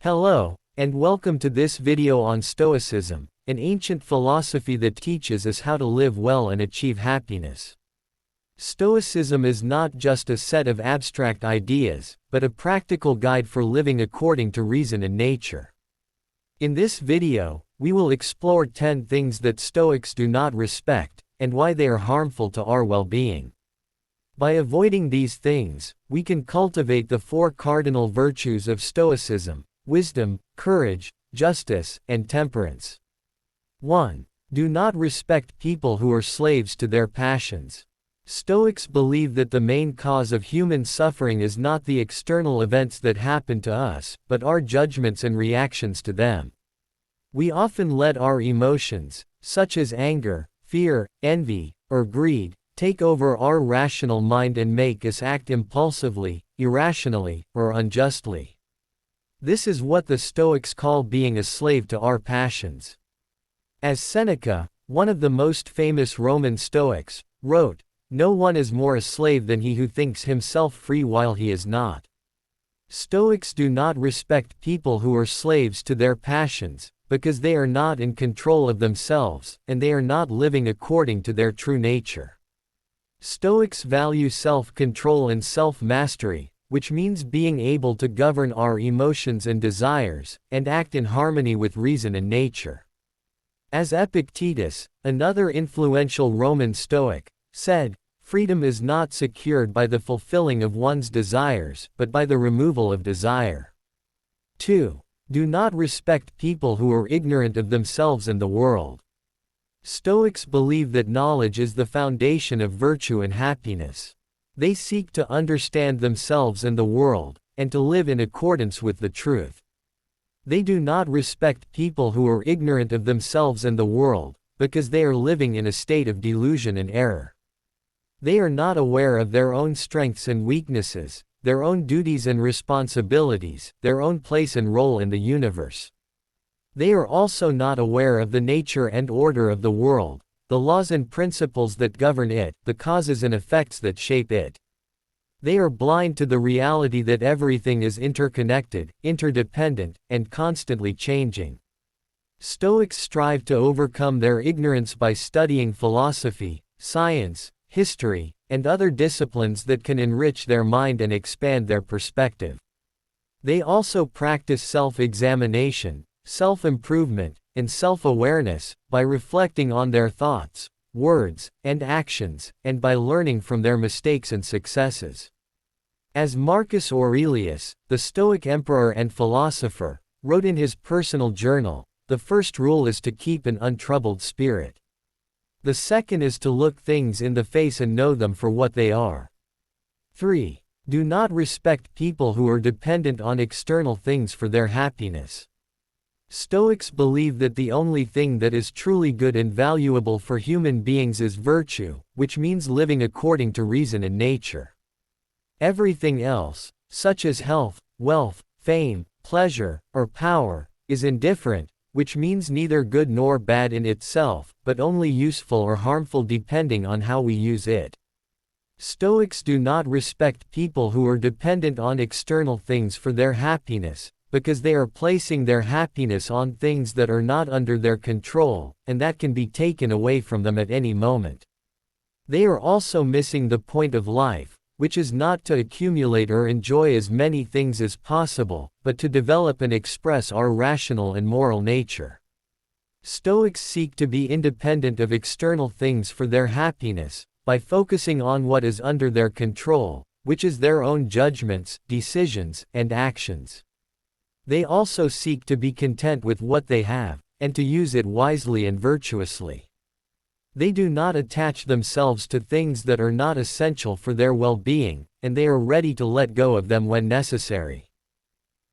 Hello, and welcome to this video on Stoicism, an ancient philosophy that teaches us how to live well and achieve happiness. Stoicism is not just a set of abstract ideas, but a practical guide for living according to reason and nature. In this video, we will explore 10 things that Stoics do not respect, and why they are harmful to our well-being. By avoiding these things, we can cultivate the 4 cardinal virtues of Stoicism: wisdom, courage, justice, and temperance. 1. Do not respect people who are slaves to their passions. Stoics believe that the main cause of human suffering is not the external events that happen to us, but our judgments and reactions to them. We often let our emotions, such as anger, fear, envy, or greed, take over our rational mind and make us act impulsively, irrationally, or unjustly. This is what the Stoics call being a slave to our passions. As Seneca, one of the most famous Roman Stoics, wrote, "No one is more a slave than he who thinks himself free while he is not." Stoics do not respect people who are slaves to their passions, because they are not in control of themselves, and they are not living according to their true nature. Stoics value self-control and self-mastery, which means being able to govern our emotions and desires, and act in harmony with reason and nature. As Epictetus, another influential Roman Stoic, said, "Freedom is not secured by the fulfilling of one's desires, but by the removal of desire." 2. Do not respect people who are ignorant of themselves and the world. Stoics believe that knowledge is the foundation of virtue and happiness. They seek to understand themselves and the world, and to live in accordance with the truth. They do not respect people who are ignorant of themselves and the world, because they are living in a state of delusion and error. They are not aware of their own strengths and weaknesses, their own duties and responsibilities, their own place and role in the universe. They are also not aware of the nature and order of the world, the laws and principles that govern it, the causes and effects that shape it. They are blind to the reality that everything is interconnected, interdependent, and constantly changing. Stoics strive to overcome their ignorance by studying philosophy, science, history, and other disciplines that can enrich their mind and expand their perspective. They also practice self-examination, self-improvement, and self-awareness, by reflecting on their thoughts, words, and actions, and by learning from their mistakes and successes. As Marcus Aurelius, the Stoic emperor and philosopher, wrote in his personal journal, the first rule is to keep an untroubled spirit. The second is to look things in the face and know them for what they are. 3. Do not respect people who are dependent on external things for their happiness. Stoics believe that the only thing that is truly good and valuable for human beings is virtue, which means living according to reason and nature. Everything else, such as health, wealth, fame, pleasure, or power, is indifferent, which means neither good nor bad in itself, but only useful or harmful depending on how we use it. Stoics do not respect people who are dependent on external things for their happiness, because they are placing their happiness on things that are not under their control, and that can be taken away from them at any moment. They are also missing the point of life, which is not to accumulate or enjoy as many things as possible, but to develop and express our rational and moral nature. Stoics seek to be independent of external things for their happiness, by focusing on what is under their control, which is their own judgments, decisions, and actions. They also seek to be content with what they have, and to use it wisely and virtuously. They do not attach themselves to things that are not essential for their well-being, and they are ready to let go of them when necessary.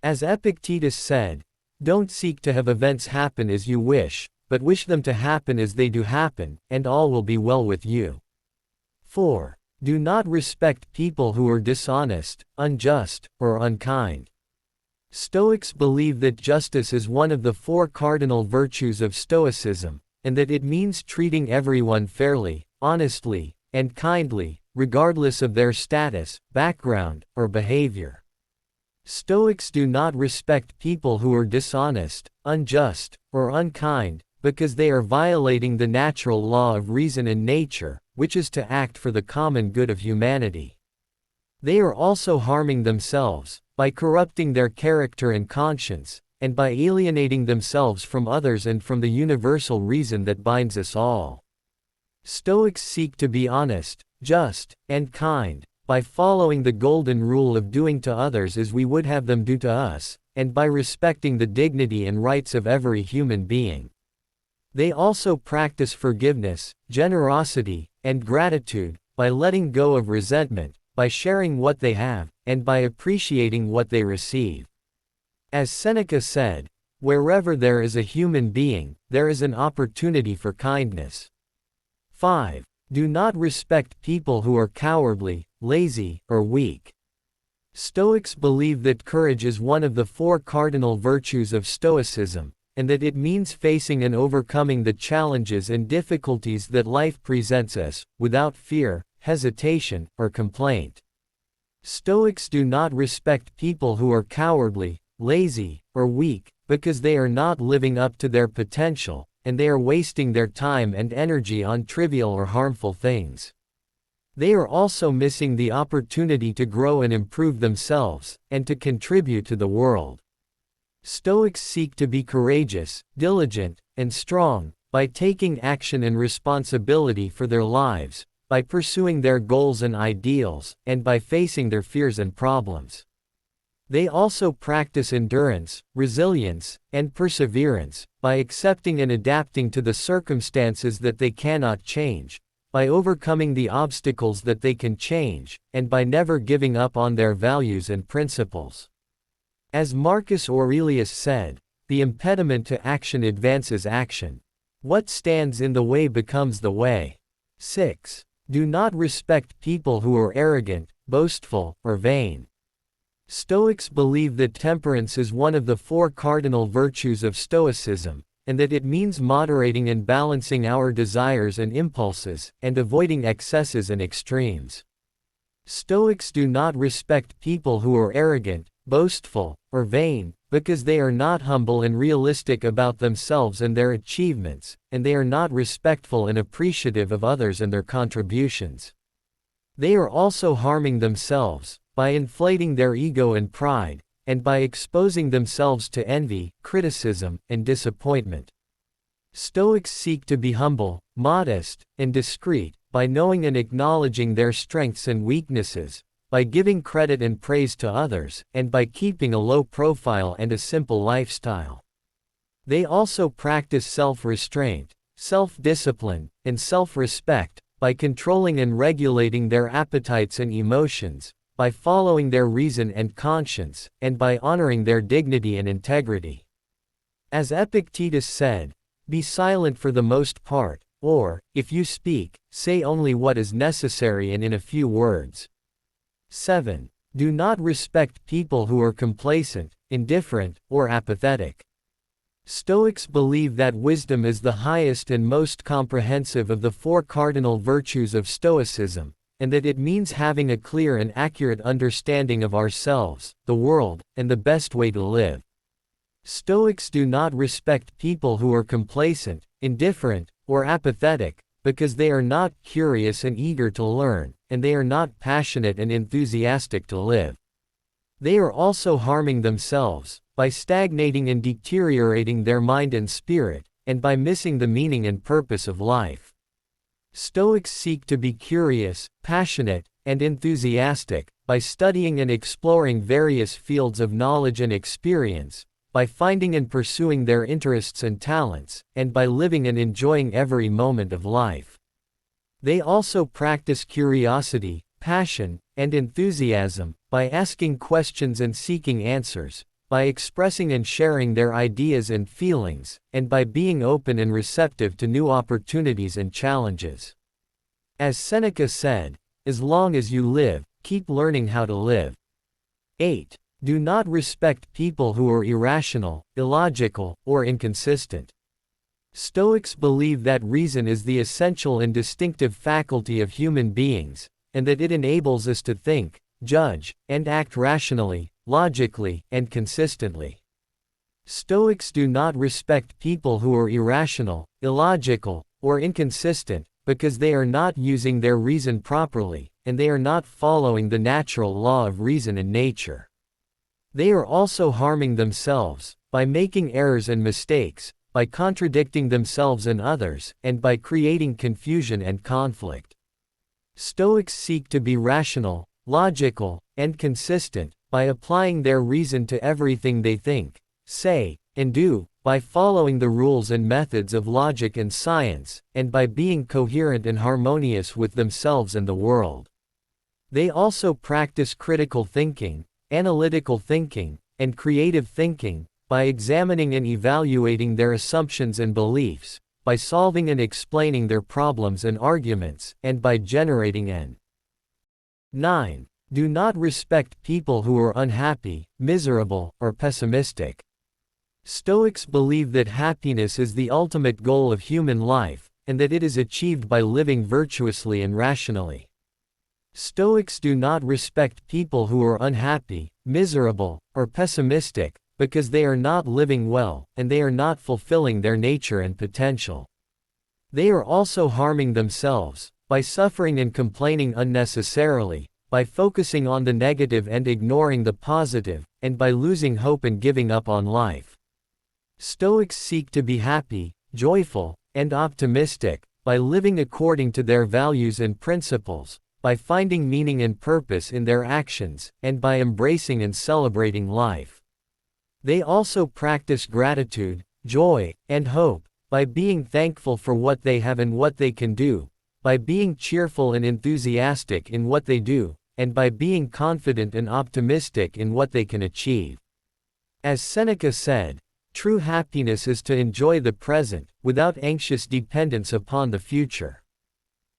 As Epictetus said, "Don't seek to have events happen as you wish, but wish them to happen as they do happen, and all will be well with you." 4. Do not respect people who are dishonest, unjust, or unkind. Stoics believe that justice is one of the 4 cardinal virtues of Stoicism, and that it means treating everyone fairly, honestly, and kindly, regardless of their status, background, or behavior. Stoics do not respect people who are dishonest, unjust, or unkind, because they are violating the natural law of reason and nature, which is to act for the common good of humanity. They are also harming themselves, by corrupting their character and conscience, and by alienating themselves from others and from the universal reason that binds us all. Stoics seek to be honest, just, and kind, by following the golden rule of doing to others as we would have them do to us, and by respecting the dignity and rights of every human being. They also practice forgiveness, generosity, and gratitude, by letting go of resentment, by sharing what they have, and by appreciating what they receive. As Seneca said, "Wherever there is a human being, there is an opportunity for kindness." 5. Do not respect people who are cowardly, lazy, or weak. Stoics believe that courage is one of the 4 cardinal virtues of Stoicism, and that it means facing and overcoming the challenges and difficulties that life presents us, without fear, hesitation, or complaint. Stoics do not respect people who are cowardly, lazy, or weak, because they are not living up to their potential, and they are wasting their time and energy on trivial or harmful things. They are also missing the opportunity to grow and improve themselves, and to contribute to the world. Stoics seek to be courageous, diligent, and strong, by taking action and responsibility for their lives, by pursuing their goals and ideals, and by facing their fears and problems. They also practice endurance, resilience, and perseverance, by accepting and adapting to the circumstances that they cannot change, by overcoming the obstacles that they can change, and by never giving up on their values and principles. As Marcus Aurelius said, "The impediment to action advances action. What stands in the way becomes the way." 6. Do not respect people who are arrogant, boastful, or vain. Stoics believe that temperance is one of the 4 cardinal virtues of Stoicism, and that it means moderating and balancing our desires and impulses, and avoiding excesses and extremes. Stoics do not respect people who are arrogant, boastful, or vain, because they are not humble and realistic about themselves and their achievements, and they are not respectful and appreciative of others and their contributions. They are also harming themselves, by inflating their ego and pride, and by exposing themselves to envy, criticism, and disappointment. Stoics seek to be humble, modest, and discreet, by knowing and acknowledging their strengths and weaknesses, by giving credit and praise to others, and by keeping a low profile and a simple lifestyle. They also practice self-restraint, self-discipline, and self-respect, by controlling and regulating their appetites and emotions, by following their reason and conscience, and by honoring their dignity and integrity. As Epictetus said, "Be silent for the most part, or, if you speak, say only what is necessary and in a few words." 7. Do not respect people who are complacent, indifferent, or apathetic. Stoics believe that wisdom is the highest and most comprehensive of the 4 cardinal virtues of Stoicism, and that it means having a clear and accurate understanding of ourselves, the world, and the best way to live. Stoics do not respect people who are complacent, indifferent, or apathetic, because they are not curious and eager to learn, and they are not passionate and enthusiastic to live. They are also harming themselves, by stagnating and deteriorating their mind and spirit, and by missing the meaning and purpose of life. Stoics seek to be curious, passionate, and enthusiastic, by studying and exploring various fields of knowledge and experience, by finding and pursuing their interests and talents, and by living and enjoying every moment of life. They also practice curiosity, passion, and enthusiasm, by asking questions and seeking answers, by expressing and sharing their ideas and feelings, and by being open and receptive to new opportunities and challenges. As Seneca said, "As long as you live, keep learning how to live." 8. Do not respect people who are irrational, illogical, or inconsistent. Stoics believe that reason is the essential and distinctive faculty of human beings, and that it enables us to think, judge, and act rationally, logically, and consistently. Stoics do not respect people who are irrational, illogical, or inconsistent, because they are not using their reason properly, and they are not following the natural law of reason in nature. They are also harming themselves, by making errors and mistakes, by contradicting themselves and others, and by creating confusion and conflict. Stoics seek to be rational, logical, and consistent, by applying their reason to everything they think, say, and do, by following the rules and methods of logic and science, and by being coherent and harmonious with themselves and the world. They also practice critical thinking, analytical thinking, and creative thinking, by examining and evaluating their assumptions and beliefs, by solving and explaining their problems and arguments, and by generating an 9. Do not respect people who are unhappy, miserable, or pessimistic. Stoics believe that happiness is the ultimate goal of human life, and that it is achieved by living virtuously and rationally. Stoics do not respect people who are unhappy, miserable, or pessimistic, because they are not living well, and they are not fulfilling their nature and potential. They are also harming themselves, by suffering and complaining unnecessarily, by focusing on the negative and ignoring the positive, and by losing hope and giving up on life. Stoics seek to be happy, joyful, and optimistic, by living according to their values and principles, by finding meaning and purpose in their actions, and by embracing and celebrating life. They also practice gratitude, joy, and hope, by being thankful for what they have and what they can do, by being cheerful and enthusiastic in what they do, and by being confident and optimistic in what they can achieve. As Seneca said, true happiness is to enjoy the present, without anxious dependence upon the future.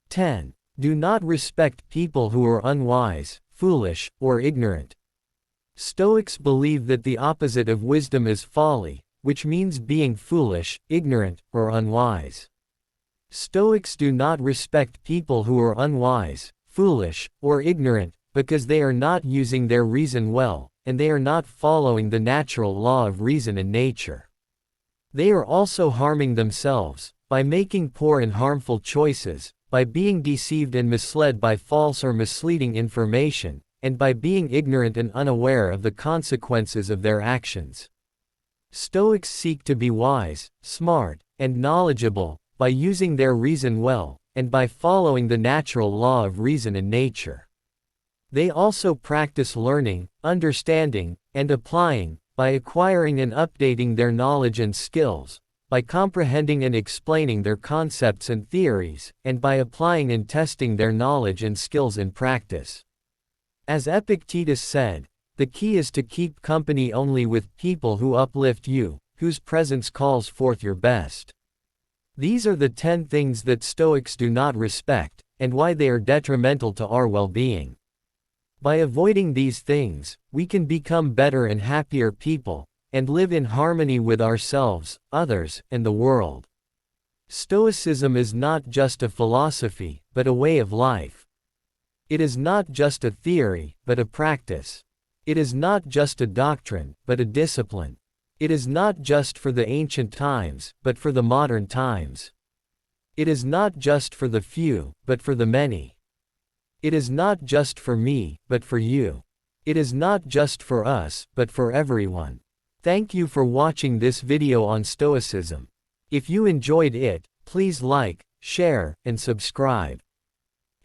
10. Do not respect people who are unwise, foolish, or ignorant. Stoics believe that the opposite of wisdom is folly, which means being foolish, ignorant, or unwise. Stoics do not respect people who are unwise, foolish, or ignorant, because they are not using their reason well, and they are not following the natural law of reason in nature. They are also harming themselves, by making poor and harmful choices, by being deceived and misled by false or misleading information, and by being ignorant and unaware of the consequences of their actions. Stoics seek to be wise, smart, and knowledgeable, by using their reason well, and by following the natural law of reason in nature. They also practice learning, understanding, and applying, by acquiring and updating their knowledge and skills, by comprehending and explaining their concepts and theories, and by applying and testing their knowledge and skills in practice. As Epictetus said, the key is to keep company only with people who uplift you, whose presence calls forth your best. These are the 10 things that Stoics do not respect, and why they are detrimental to our well-being. By avoiding these things, we can become better and happier people, and live in harmony with ourselves, others, and the world. Stoicism is not just a philosophy, but a way of life. It is not just a theory, but a practice. It is not just a doctrine, but a discipline. It is not just for the ancient times, but for the modern times. It is not just for the few, but for the many. It is not just for me, but for you. It is not just for us, but for everyone. Thank you for watching this video on Stoicism. If you enjoyed it, please like, share, and subscribe.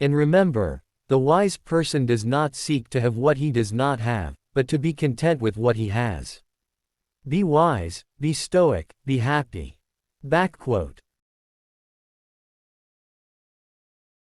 And remember, the wise person does not seek to have what he does not have, but to be content with what he has. Be wise, be stoic, be happy. Backquote.